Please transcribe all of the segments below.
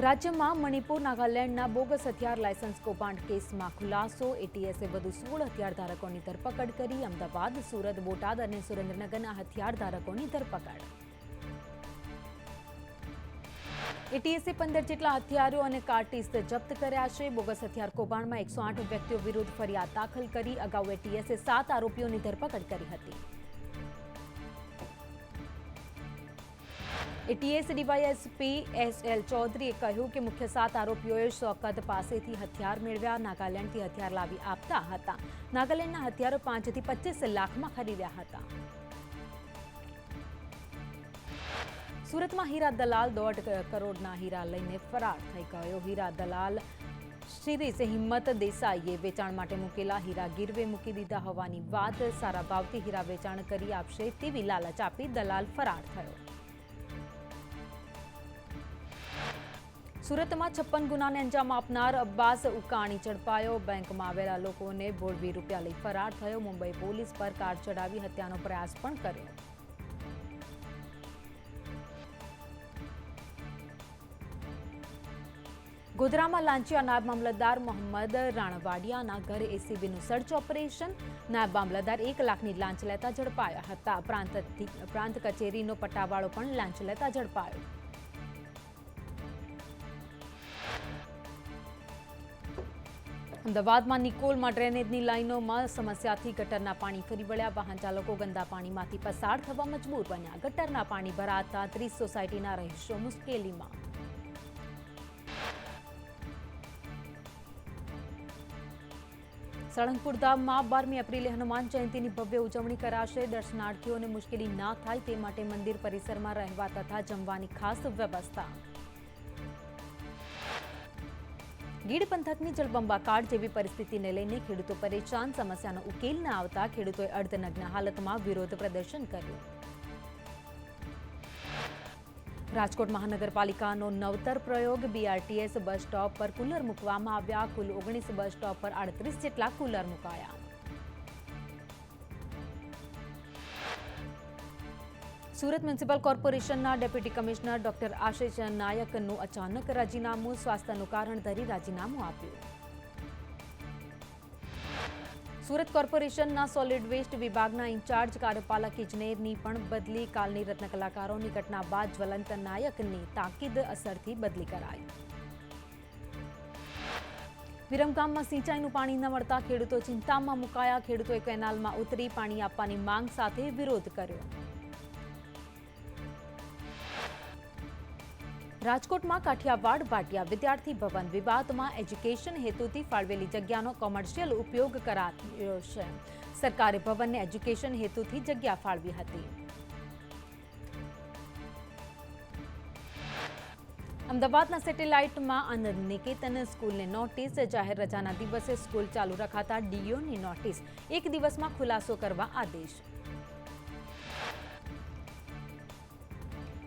રાજ્યમાં મણિપુર નાગાલેન્ડના બોગસ હથિયાર લાયસન્સ કૌભાંડ કેસમાં ખુલાસો. એટીએસે વધુ 16 હથિયાર ધારકોની ધરપકડ કરી. અમદાવાદ, સુરત, બોટાદ અને સુરેન્દ્રનગરના હથિયાર ધારકોની ધરપકડ. એટીએસે 15 જેટલા હથિયારો અને કાર્ટિસ જપ્ત કર્યા છે. બોગસ હથિયાર કૌભાંડમાં 108 વ્યક્તિઓ વિરુદ્ધ ફરિયાદ દાખલ કરી. અગાઉ એટીએસે 7 આરોપીઓની ધરપકડ કરી હતી. એટીએસ ડીવાયએસપી એસએલ ચૌધરીએ કહ્યું કે મુખ્ય 7 આરોપીઓએ શૌકત પાસેથી હથિયાર મેળવ્યા. નાગાલેન્ડથી હથિયાર લાવી આપતા હતા. નાગાલેન્ડના હથિયારો 5 થી 25 લાખમાં ખરીદ્યા હતા. સુરતમાં હીરા દલાલ 1.5 કરોડના હીરા લઈને ફરાર થઈ ગયો. હીરા દલાલ શિરીષ હિંમત દેસાઈએ વેચાણ માટે મૂકેલા હીરા ગીરવે મૂકી દીધા હોવાની વાત. સારા ભાવથી હીરા વેચાણ કરી આપશે તેવી લાલચ આપી દલાલ ફરાર થયો. સુરતમાં 56 ગુનાને અંજામ આપનાર અબ્બાસ ઉકાણી ઝડપાયો. બેંકમાં આવેલા લોકોને બોળવી રૂપિયા લઈ ફરાર થયો. મુંબઈ પોલીસ પર કાર ચડાવી હત્યાનો પ્રયાસ પણ કર્યો. ગોધરામાં લાંચિયા નાયબ મામલતદાર મોહમ્મદ રાણવાડિયાના ઘરે એસીબીનું સર્ચ ઓપરેશન. નાયબ મામલતદાર 1 લાખની લાંચ લેતા ઝડપાયા હતા. પ્રાંત કચેરીનો પટ્ટાવાળો પણ લાંચ લેતા ઝડપાયો. અમદાવાદમાં નિકોલમાં ડ્રેનેજની લાઇનોમાં સમસ્યાથી ગટરના પાણી ફરી વળ્યા. વાહન ચાલકો ગંદા પાણીમાંથી પસાર થવા મજબૂર બન્યા. ગટરના પાણી ભરાતા 30 સોસાયટીના રહીશો મુશ્કેલીમાં. સાળંગપુર ધામમાં 12મી એપ્રિલે હનુમાન જયંતીની ભવ્ય ઉજવણી કરાશે. દર્શનાર્થીઓને મુશ્કેલી ના થાય તે માટે મંદિર પરિસરમાં રહેવા તથા જમવાની ખાસ વ્યવસ્થા. ગીડ પંથકની જળબંબાકાર જેવી પરિસ્થિતિને લઈને ખેડૂતો પરેશાન. સમસ્યાનો ઉકેલ ન આવતા ખેડૂતોએ અર્ધનગ્ન હાલતમાં વિરોધ પ્રદર્શન કર્યું. રાજકોટ મહાનગરપાલિકાનો નવતર પ્રયોગ. બીઆરટીએસ બસ સ્ટોપ પર કુલર મૂકવામાં આવ્યા. કુલ 19 બસ સ્ટોપ પર 38 જેટલા કુલર મુકાયા. સુરત મ્યુનિસિપલ કોર્પોરેશનના ડેપ્યુટી કમિશનર ડોક્ટર આશિષ નાયકનું અચાનક રાજીનામું. સ્વાસ્થ્યનું કારણ ધરી રાજીનામું આપ્યું. સુરત કોર્પોરેશનના સોલિડ વેસ્ટ વિભાગના ઇન્ચાર્જ કાર્યપાલક ઇજનેરની પણ બદલી. કાલની રત્ન કલાકારોની ઘટના બાદ જ્વલંત નાયકની તાકીદ અસરથી બદલી કરાઈ. વિરમગામમાં સિંચાઈનું પાણી ન મળતા ખેડૂતો ચિંતામાં મુકાયા. ખેડૂતોએ કેનાલમાં ઉતરી પાણી આપવાની માંગ સાથે વિરોધ કર્યો. રાજકોટમાં કાઠિયાવાડ ભાટિયા વિદ્યાર્થી ભવન વિવાદમાં એજ્યુકેશન હેતુથી ફાળવેલી જગ્યાનો કોમર્શિયલ ઉપયોગ કરાયો છે. સરકારે ભવનને એજ્યુકેશન હેતુથી જગ્યા ફાળવી હતી. અમદાવાદના સેટેલાઇટમાં આનંદ નિકેતન સ્કૂલને નોટિસ. જાહેર રજાના દિવસે સ્કૂલ ચાલુ રખાતા ડીઈઓની નોટિસ. 1 દિવસમાં ખુલાસો કરવા આદેશ.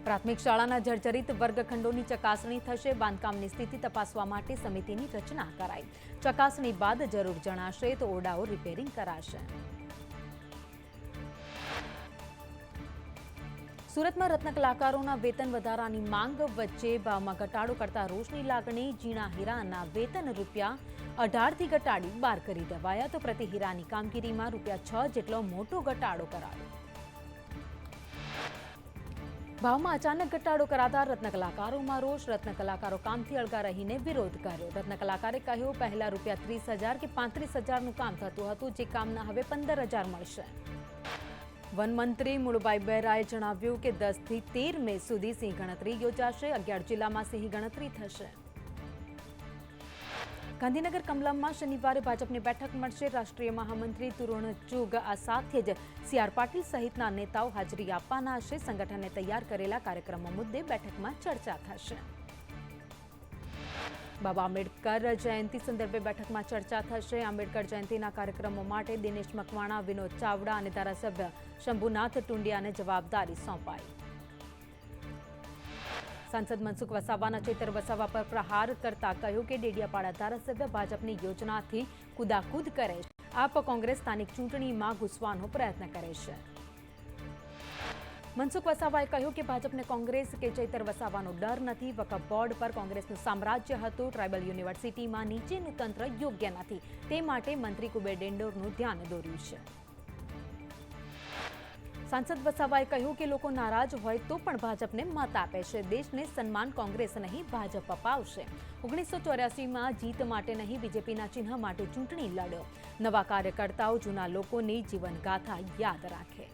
પ્રાથમિક શાળાના જર્જરિત વર્ગખંડોની ચકાસણી થશે. બાંધકામની સ્થિતિ તપાસવા માટે સમિતિની રચના કરાઈ. ચકાસણી બાદ જરૂર જણાશે તો ઓરડાઓ રિપેરિંગ કરાશે. સુરતમાં રત્ન કલાકારોના વેતન વધારાની માંગ વચ્ચે ભાવમાં ઘટાડો કરતા રોષની લાગણી. ઝીણા હીરાના વેતન ₹18 થી ઘટાડી 12 કરી દેવાયા તો પ્રતિ હીરાની કામગીરીમાં ₹6 જેટલો મોટો ઘટાડો કરાયો. ભાવમાં અચાનક ઘટાડો કરાતા રત્ન કલાકારોમાં રોષ. રત્ન કલાકારો કામથી અળગા રહીને વિરોધ કર્યો. રત્ન કલાકારે કહ્યું પહેલા ₹30,000 કે 35,000નું કામ થતું હતું જે કામના હવે 15,000 મળશે. વન મંત્રી મુળુભાઈ બેરાએ જણાવ્યું કે 10 થી 13 મે સુધી સિંહ ગણતરી યોજાશે. 11 જિલ્લામાં સિંહ ગણતરી થશે. ગાંધીનગર કમલમમાં શનિવારે ભાજપની બેઠક મળશે. રાષ્ટ્રીય મહામંત્રી તુરુણ ચુગ આ સાથે જ સી.આર. પાટીલ સહિતના નેતાઓ હાજરી આપવાના હશે. સંગઠને તૈયાર કરેલા કાર્યક્રમો મુદ્દે બેઠકમાં ચર્ચા થશે. બાબા આંબેડકર જયંતિ સંદર્ભે બેઠકમાં ચર્ચા થશે. આંબેડકર જયંતિના કાર્યક્રમો માટે દિનેશ મકવાણા, વિનોદ ચાવડા અને ધારાસભ્ય શંભુનાથ ટુંડિયાને જવાબદારી સોંપાઈ. સાંસદ મનસુખ વસાવાના ચેતર વસાવા પર પ્રહાર કરતા કહ્યું કે ડેડિયાપાડા ધારાસભ્ય ભાજપની યોજનાથી કુદાકૂદ કરે છે. આપ કોંગ્રેસ સ્થાનિક ચૂંટણીમાં ઘૂસવાનો પ્રયત્ન કરે છે. મનસુખ વસાવાએ કહ્યું કે ભાજપને કોંગ્રેસ કે ચૈતર વસાવાનો ડર નથી. વકફ બોર્ડ પર કોંગ્રેસનું સામ્રાજ્ય હતું. ટ્રાઇબલ યુનિવર્સિટીમાં નીચેનું તંત્ર યોગ્ય નથી. તે માટે મંત્રી કુબેર ડેન્ડોરનું ધ્યાન દોર્યું છે. સાંસદ વસાવાએ કહ્યું કે લોકો નારાજ હોય તો પણ ભાજપને મત આપે છે. દેશને સન્માન કોંગ્રેસ નહીં ભાજપ અપાવશે. 1984માં જીત માટે નહીં બીજેપીના ચિહ્ન માટે ચૂંટણી લડ્યો. નવા કાર્યકર્તાઓ જૂના લોકોની જીવનગાથા યાદ રાખે.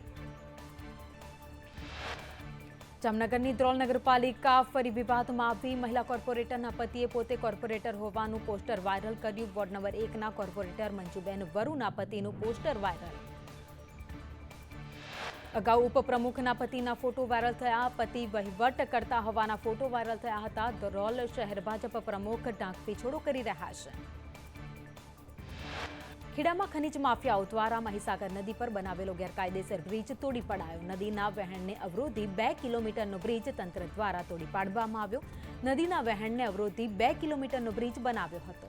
જામનગરની દ્રોલ નગરપાલિકા ફરી વિવાદમાં આવી. મહિલા કોર્પોરેટરના પતિએ પોતે કોર્પોરેટર હોવાનું પોસ્ટર વાયરલ કર્યું. વોર્ડ નંબર 1ના કોર્પોરેટર મંજુબેન વરુના પતિનું પોસ્ટર વાયરલ. અગાઉ ઉપપ્રમુખના પતિના ફોટો વાયરલ થયા. પતિ વહીવટ કરતા હોવાના ફોટો વાયરલ થયા હતા. ધરોલ શહેર ભાજપ પ્રમુખ ઢાંક પીછોડો કરી રહ્યા છે. ખેડામાં ખનીજ માફિયાઓ દ્વારા મહીસાગર નદી પર બનાવેલો ગેરકાયદેસર બ્રિજ તોડી પડાયો. નદીના વહેણને અવરોધી 2 કિલોમીટરનો બ્રિજ તંત્ર દ્વારા તોડી પાડવામાં આવ્યો. નદીના વહેણને અવરોધી 2 કિલોમીટરનો બ્રિજ બનાવ્યો હતો.